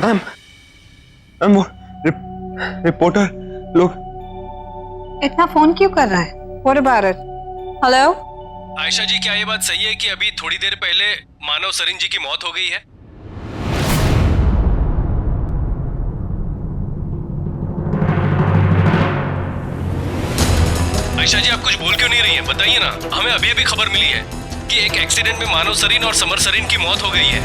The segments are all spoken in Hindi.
मैम मैम वो रिपोर्टर लोग। इतना फोन क्यों कर रहा है? What about it? Hello Ayesha ji, क्या ये बात सही है कि अभी थोड़ी देर पहले मानव सरीन जी की मौत हो गई है? आयशा जी, आप कुछ बोल क्यों नहीं रही हैं? बताइए ना, हमें अभी अभी खबर मिली है कि एक एक्सीडेंट में मानव सरीन और समर सरीन की मौत हो गई है।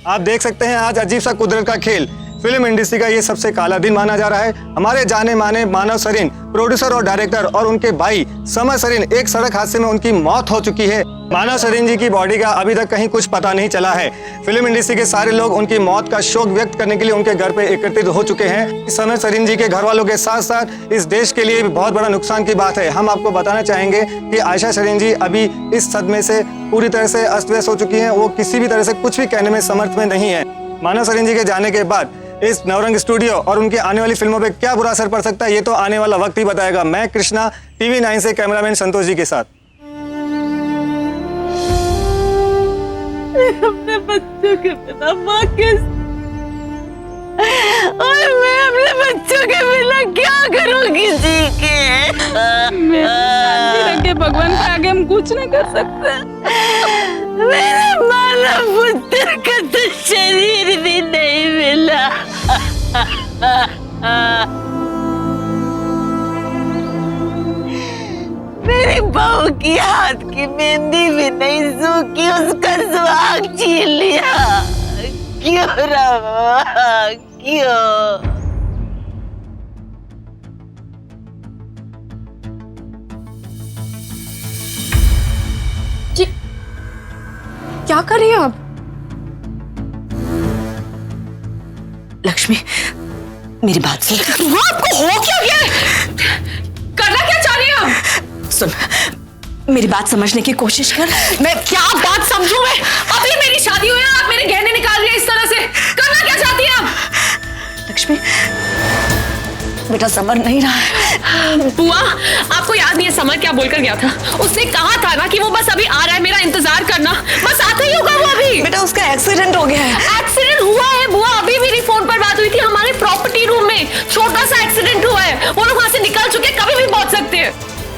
आप देख सकते हैं आज अजीब सा कुदरत का खेल। फिल्म इंडस्ट्री का ये सबसे काला दिन माना जा रहा है। हमारे जाने माने मानव सरीन, प्रोड्यूसर और डायरेक्टर, और उनके भाई समर सरीन, एक सड़क हादसे में उनकी मौत हो चुकी है। मानव सरीन जी की बॉडी का अभी तक कहीं कुछ पता नहीं चला है। फिल्म इंडस्ट्री के सारे लोग उनकी मौत का शोक व्यक्त करने के लिए उनके घर पे एकत्रित हो चुके हैं। समर सरीन जी के घर वालों के साथ साथ इस देश के लिए भी बहुत बड़ा नुकसान की बात है। हम आपको बताना चाहेंगे कि आयशा सरीन जी अभी इस सदमे से पूरी तरह से अस्त व्यस्त हो चुकी हैं। वो किसी भी तरह से कुछ भी कहने में समर्थ में नहीं है। मानव सरीन जी के जाने के बाद इस नवरंग स्टूडियो और उनकी आने वाली फिल्मों पे क्या बुरा असर पड़ सकता है, ये तो आने वाला वक्त ही बताएगा। मैं कृष्णा, TV9 से कैमरामैन संतोष जी के साथ। अपने बच्चों के बिना माँ और मैं अपने बच्चों के बिना क्या करूंगी जी के? भगवान के आगे हम कुछ नहीं कर सकते। मेरे मानव पुत्र का तो शरीर भी नहीं मिला। मेरी बहू की हाथ की मेहंदी भी नहीं सूखी, उसका सुहाग छीन लिया। क्यों रवा, क्यों? क्या कर रही हैं आप? लक्ष्मी, मेरी बात सुन। आपको हो क्या गया? करना क्या चाह रही हैं आप? सुन, मेरी बात समझने की कोशिश कर। मैं क्या बात समझूं? मैं अभी मेरी शादी हुई है, आप मेरे गहने निकाल रही हैं इस तरह से। करना क्या चाहती हैं आप? लक्ष्मी, बेटा समर नहीं रहा है। बुआ, आपको याद नहीं है समर क्या बोलकर गया था? उसने कहा था ना कि वो बस अभी आ रहा है, मेरा इंतजार करना। बस आता ही होगा वो अभी। बेटा उसका एक्सीडेंट हो गया है। एक्सीडेंट हुआ है बुआ? अभी मेरी फोन पर बात हुई थी, हमारे प्रॉपर्टी रूम में छोटा सा एक्सीडेंट हुआ है। वो लोग वहां से निकल चुके, कभी भी पहुंच सकते हैं।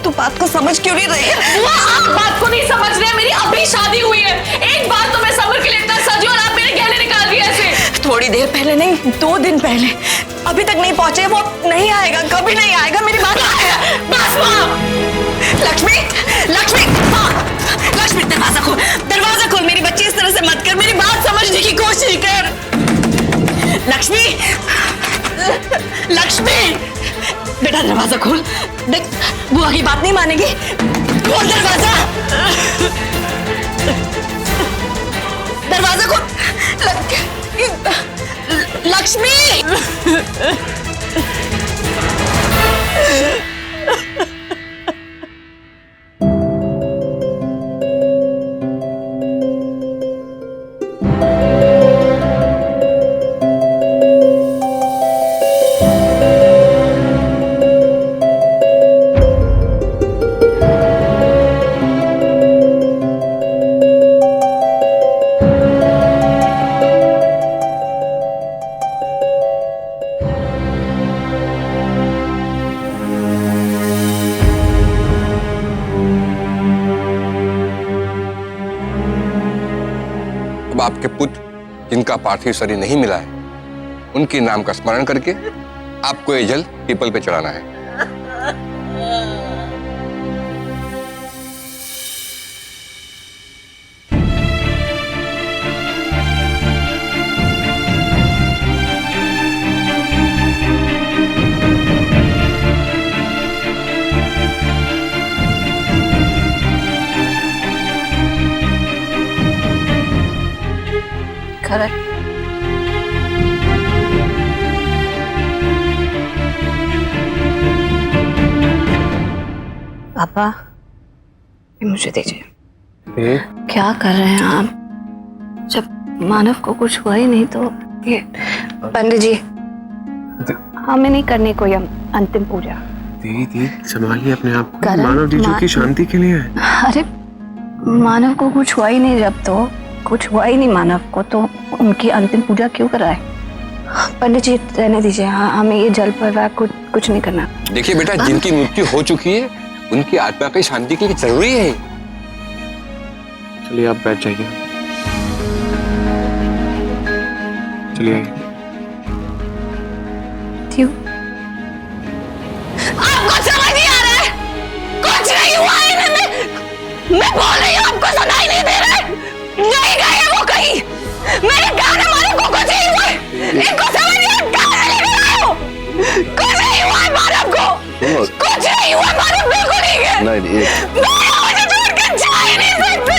तू बात को समझ क्यों नहीं रही है? बुआ, आप बात को नहीं समझ रहे हैं। मेरी अभी शादी हुई है। एक बार तो मैं समर के लिए इतना सजी और आप मेरे गहने निकाल रही है ऐसे। थोड़ी देर पहले नहीं, 2 दिन पहले। अभी तक नहीं पहुंचे, वो नहीं आएगा, कभी नहीं आएगा। मेरी बात बस माँ। लक्ष्मी, लक्ष्मी, हाँ, लक्ष्मी दरवाजा खोल, दरवाजा खोल। मेरी बच्ची इस तरह से मत कर, मेरी बात समझने की कोशिश कर। लक्ष्मी, लक्ष्मी, बेटा दरवाजा खोल। देख, बुआ की बात नहीं मानेगी। खोल दरवाजा, दरवाजा खोल। लक्ष्मी, अब आपके पुत्र जिनका पार्थिव शरीर नहीं मिला है, उनके नाम का स्मरण करके आपको ये जल पीपल पे चढ़ाना है। करेक्ट। पापा, ये मुझे दीजिए। क्या कर रहे हैं आप? जब मानव को कुछ हुआ ही नहीं तो ये पंडित जी हमें नहीं करनी कोई अंतिम पूजा। दीदी संभालिए अपने आप को, करण, मानव जीजू की शांति के लिए है। अरे मानव को कुछ हुआ ही नहीं, जब तो कुछ हुआ ही नहीं मानव को तो उनकी अंतिम पूजा क्यों कराए? पंडित जी रहने दीजिए, हाँ हमें ये जल पर कुछ नहीं करना। देखिए बेटा, जिनकी मृत्यु हो चुकी है उनकी आत्मा की शांति के लिए जरूरी है। चलिए आप बैठ जाइए, चलिए। क्यों? आपको समझ नहीं आ रहा है? कुछ नहीं हुआ है। मैं बोल रही हूँ, आपको सुनाई नहीं दे रहा है? नहीं गए वो कहीं। मेरे कान हमारे को कुछ नहीं हुआ है। इनको समझ नहीं आ रहा, कहाँ लेकर आए हो? कुछ नहीं हुआ है मानव को। कुछ नहीं हुआ, मानव बिल्कुल नहीं है। मुझे छोड़ के जा ही नहीं सकते।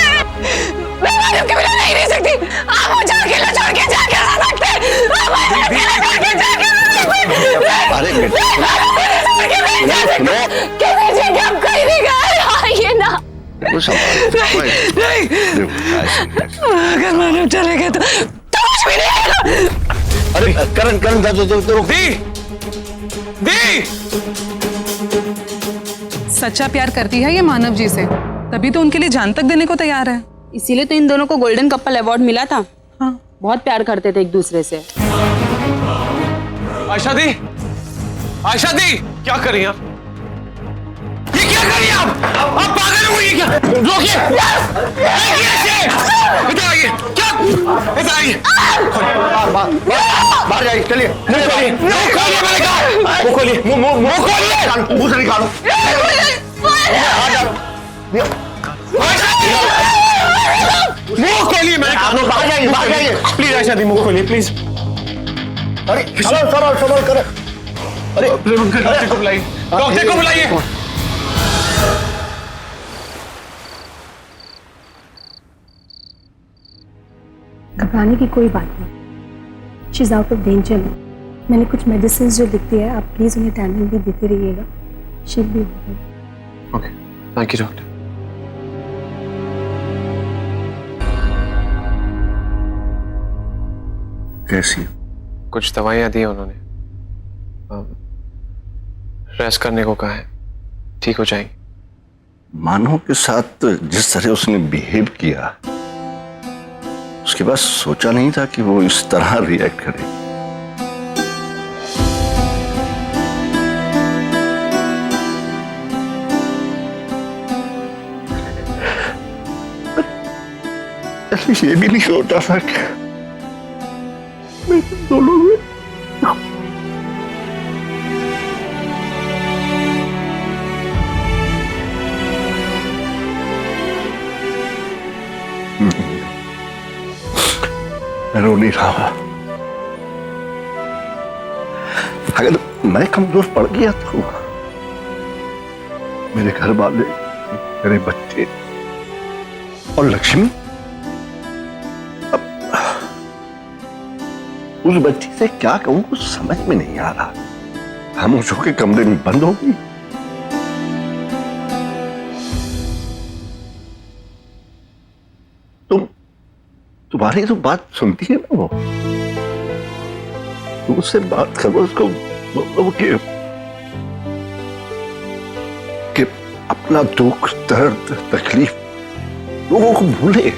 मैं मानव के बिना नहीं रह सकती। आप मुझे अकेला छोड़ के जाके रह सकते। आप मुझे अकेला छोड़ के जाके रह सकते। अरे किसी जगह आप कहीं नहीं गए। आइए ना। नहीं, अगर मानव चले गए तो कुछ भी नहीं आएगा। अरे करण दी सच्चा प्यार करती है ये मानव जी से, तभी तो उनके लिए जान तक देने को तैयार है। इसीलिए तो इन दोनों को गोल्डन कपल अवार्ड मिला था। हाँ। बहुत प्यार करते थे एक दूसरे से। आयशा दी, आयशा दी, क्या कर रही हैं आप? ये क्या कर रही हैं आप पागल हो गई क्या? रोकिए, इधर आइए, क्या? इधर आइए, बाहर जाइए, चलिए। मुंह खोलिए, मैंने कहा मुंह खोलिए, मुंह खोलिए, मुंह से निकालो। मुंह खोलिए, मैंने कहा बाहर जाइए, प्लीज आयशा दी, मुंह खोलिए प्लीज। अरे संभल कर। अरे डॉक्टर को बुलाइए, डॉक्टर को बुलाइए। घबराने की कोई बात नहीं, she is out of danger. मैंने कुछ मेडिसिन जो लिख दिया है, आप प्लीज उन्हें टाइमिंग भी देते रहिएगा। She will be okay, thank you doctor. कैसी? कुछ दवाइयाँ दी उन्होंने, रेस्ट करने को कहा है, ठीक हो जाएंगी। मानव के साथ जिस तरह उसने बिहेव किया, उसके बाद सोचा नहीं था कि वो इस तरह रिएक्ट करेगी। ये भी नहीं सोचा था कि मैं दोनों में मैं रो नहीं रहा। अगर मैं कमजोर पड़ गया तो मेरे घर वाले, मेरे बच्चे और लक्ष्मी, अब उस बच्ची से क्या कहूं कुछ समझ में नहीं आ रहा। खामोश होकर कमरे में बंद हो गई। तुम्हारी तो बात सुनती है ना वो, तुम उससे बात करो, उसको बोलो कि अपना दुख, दर्द, तकलीफ लोगों को भूले,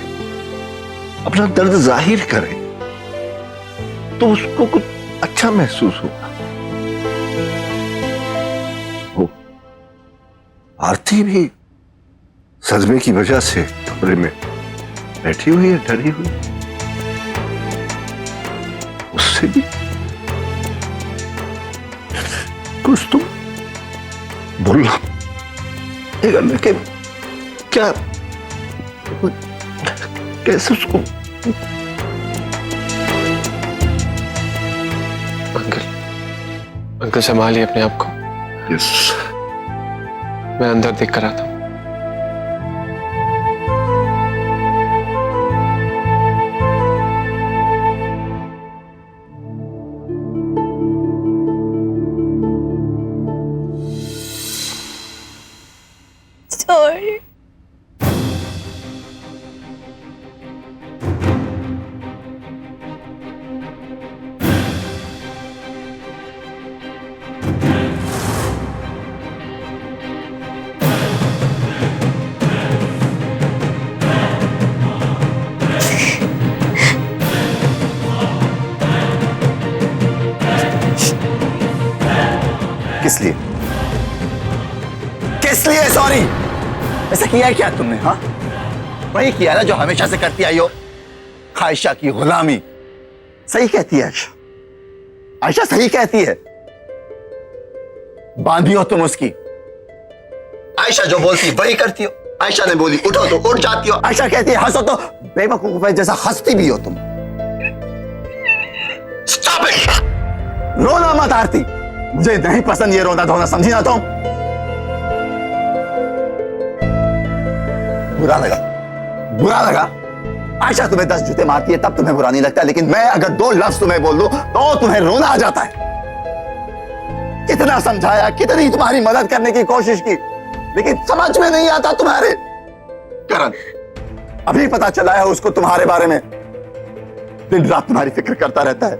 अपना दर्द जाहिर करे, तो उसको कुछ अच्छा महसूस होगा। वो आरती भी सदमे की वजह से कमरे में बैठी हुई है, डरी हुई। उससे भी कुछ तुम बोलना करने के क्या, कैसे उसको। अंकल संभालिए अपने आप को। यस, मैं अंदर देख कर आता हूँ। सॉरी? ऐसा किया है क्या तुमने? हाँ, वही किया ना जो हमेशा से करती आई हो, आयशा की गुलामी। सही कहती है आयशा, आयशा सही कहती है। बांधी हो तुम उसकी। आयशा जो बोलती वही करती हो। आयशा ने बोली उठो तो उठ जाती हो। आयशा कहती है हंसो तो बेवकूफ जैसा हंसती भी हो तुम। Stop it! रोना मत आरती, मुझे नहीं पसंद ये रोना धोना, समझी ना तुम? बुरा लगा, बुरा लगा। आयशा तुम्हें 10 जूते मारती है तब तुम्हें बुरा नहीं लगता, लेकिन मैं अगर 2 लफ्ज तुम्हें बोल दूं तो तुम्हें रोना आ जाता है। कितना समझाया, कितनी तुम्हारी मदद करने की कोशिश की, लेकिन समझ में नहीं आता तुम्हारे। करण, अभी पता चला है उसको तुम्हारे बारे में। दिन रात तुम्हारी फिक्र करता रहता है,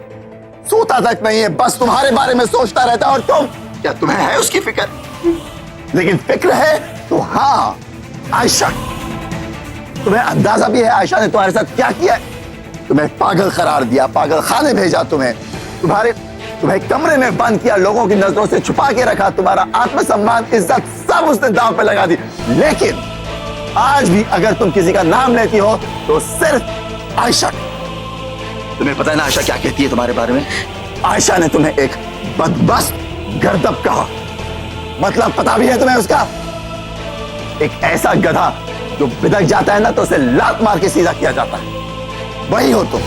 सोता तक नहीं है, बस तुम्हारे बारे में सोचता रहता है। और तुम, क्या तुम्हें है उसकी फिक्र? लेकिन फिक्र है तो हाँ आयशा, तुम्हें अंदाजा भी है आयशा ने तुम्हारे साथ क्या किया है। तुम्हें पागल करार दिया, पागल खाने भेजा, तुम्हें कमरे में बंद किया, लोगों की नजरों से छुपा के रखा, तुम्हारा आत्मसम्मान, इज्जत सब उसने दांव पे लगा दी। लेकिन आज भी अगर तुम किसी का नाम लेती हो तो सिर्फ आयशा। तुम्हें पता है ना आयशा क्या कहती है तुम्हारे बारे में? आयशा ने तुम्हें एक बदबख्त, गर्दब कहा। मतलब पता भी है तुम्हें उसका? एक ऐसा गधा जो बिदक जाता है ना तो उसे लात मार के सीधा किया जाता है, वही हो तुम।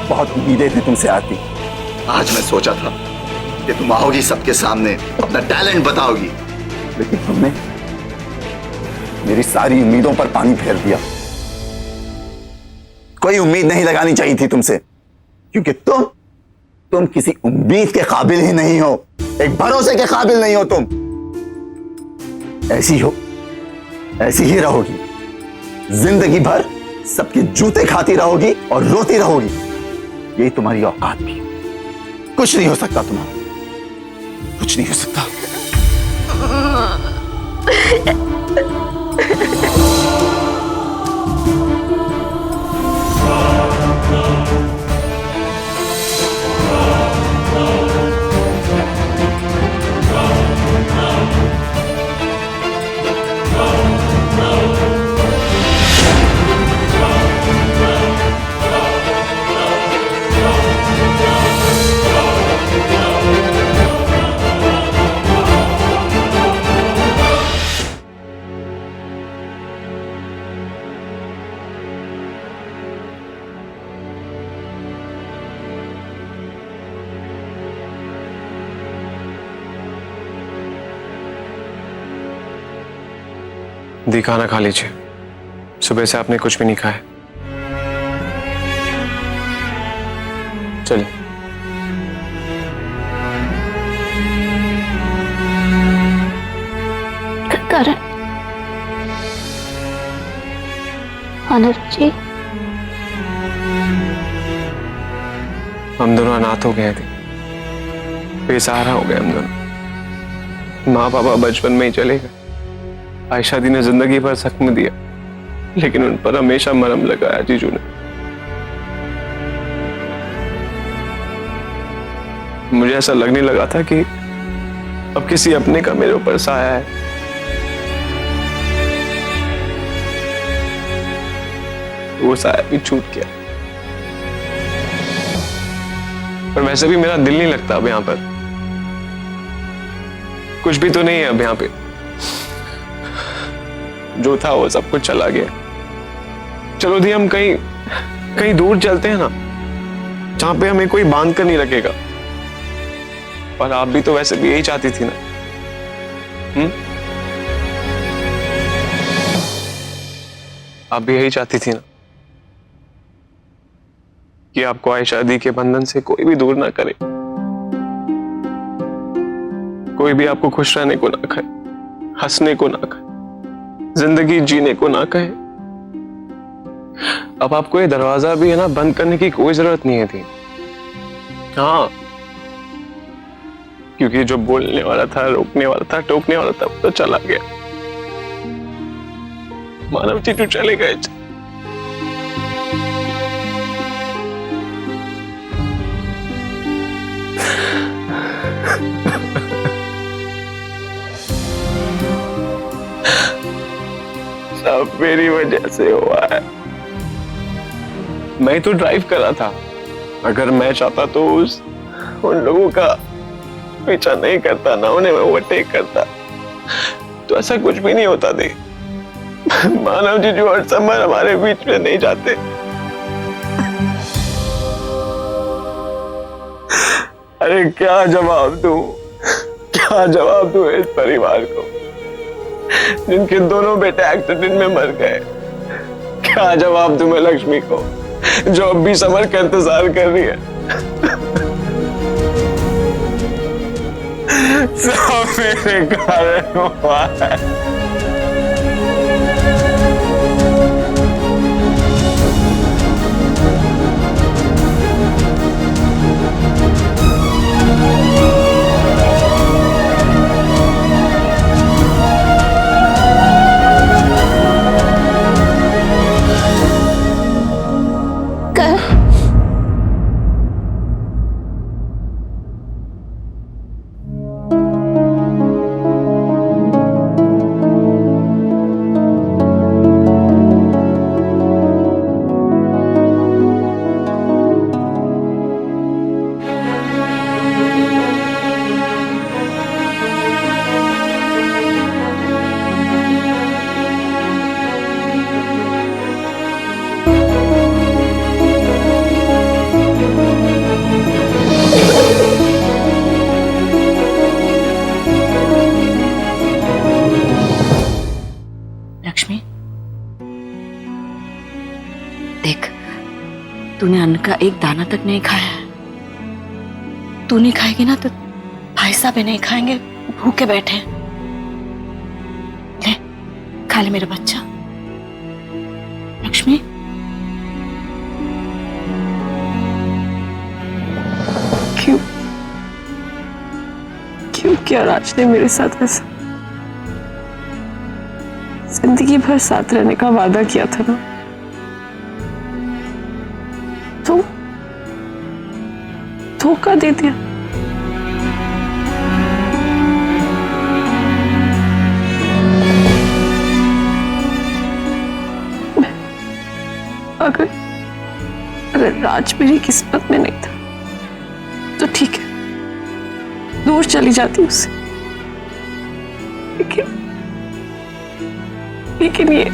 बहुत उम्मीदें थी तुमसे आती। आज मैं सोचा था कि तुम आओगी, सबके सामने अपना टैलेंट बताओगी, लेकिन तुमने मेरी सारी उम्मीदों पर पानी फेर दिया। कोई उम्मीद नहीं लगानी चाहिए थी तुमसे, क्योंकि तुम किसी उम्मीद के काबिल ही नहीं हो, एक भरोसे के काबिल नहीं हो तुम। ऐसी हो, ऐसी ही रहोगी, जिंदगी भर सबके जूते खाती रहोगी और रोती रहोगी। यही तुम्हारी औकात भी। कुछ नहीं हो सकता तुम्हारा, कुछ नहीं हो सकता। दी, खाना खा लीजिए, सुबह से आपने कुछ भी नहीं खाया। चलिए। करण, मानव जी, हम दोनों अनाथ हो गए थे, बेसहारा हो गए हम दोनों। माँ पापा बचपन में ही चले गए। आयशा दी ने जिंदगी भर जख्म दिया, लेकिन उन पर हमेशा मरहम लगाया जीजू ने। मुझे ऐसा लगने लगा था कि अब किसी अपने का मेरे ऊपर साया है। वो साया भी छूट गया। पर वैसे भी मेरा दिल नहीं लगता अब यहाँ पर। कुछ भी तो नहीं है अब यहाँ पे। जो था वो सब कुछ चला गया। चलो दी, हम कहीं दूर चलते हैं ना, जहां पे हमें कोई बांध कर नहीं रखेगा। और आप भी तो वैसे भी यही चाहती थी ना? आप भी यही चाहती थी ना कि आपको आयशा दी के बंधन से कोई भी दूर ना करे, कोई भी आपको खुश रहने को ना कहे, हंसने को ना कहे, जिंदगी जीने को ना कहे। अब आपको ये दरवाजा भी है ना बंद करने की कोई जरूरत नहीं है थी। हाँ, क्योंकि जो बोलने वाला था, रोकने वाला था, टोकने वाला था, तो चला गया। मानव जी चले गए। सब मेरी वजह से हुआ है। मैं तो ड्राइव कर रहा था, अगर मैं चाहता तो उन लोगों का पीछा नहीं करता, ना उन्हें मैं ओवरटेक करता, तो ऐसा कुछ भी नहीं होता दे। मानव जीजू और समर हमारे बीच में नहीं जाते। अरे क्या जवाब दूं, क्या जवाब दूं इस परिवार को जिनके दोनों बेटे एक्सीडेंट में मर गए? क्या जवाब दूं मैं लक्ष्मी को जो अब भी समर का इंतजार कर रही है? सब मेरे कारण हुआ है। लक्ष्मी, देख, तूने अन्न का एक दाना तक नहीं खाया है। तू नहीं खाएगी ना तो भाई साहब भी नहीं खाएंगे, भूखे बैठे हैं। ले, खा ले मेरा बच्चा। लक्ष्मी, क्यों क्यों किया राज ने मेरे साथ ऐसा? जिंदगी भर साथ रहने का वादा किया था ना, तो धोखा दे दिया। अगर राज मेरी किस्मत में नहीं था तो ठीक है, दूर चली जाती उससे, लेकिन ये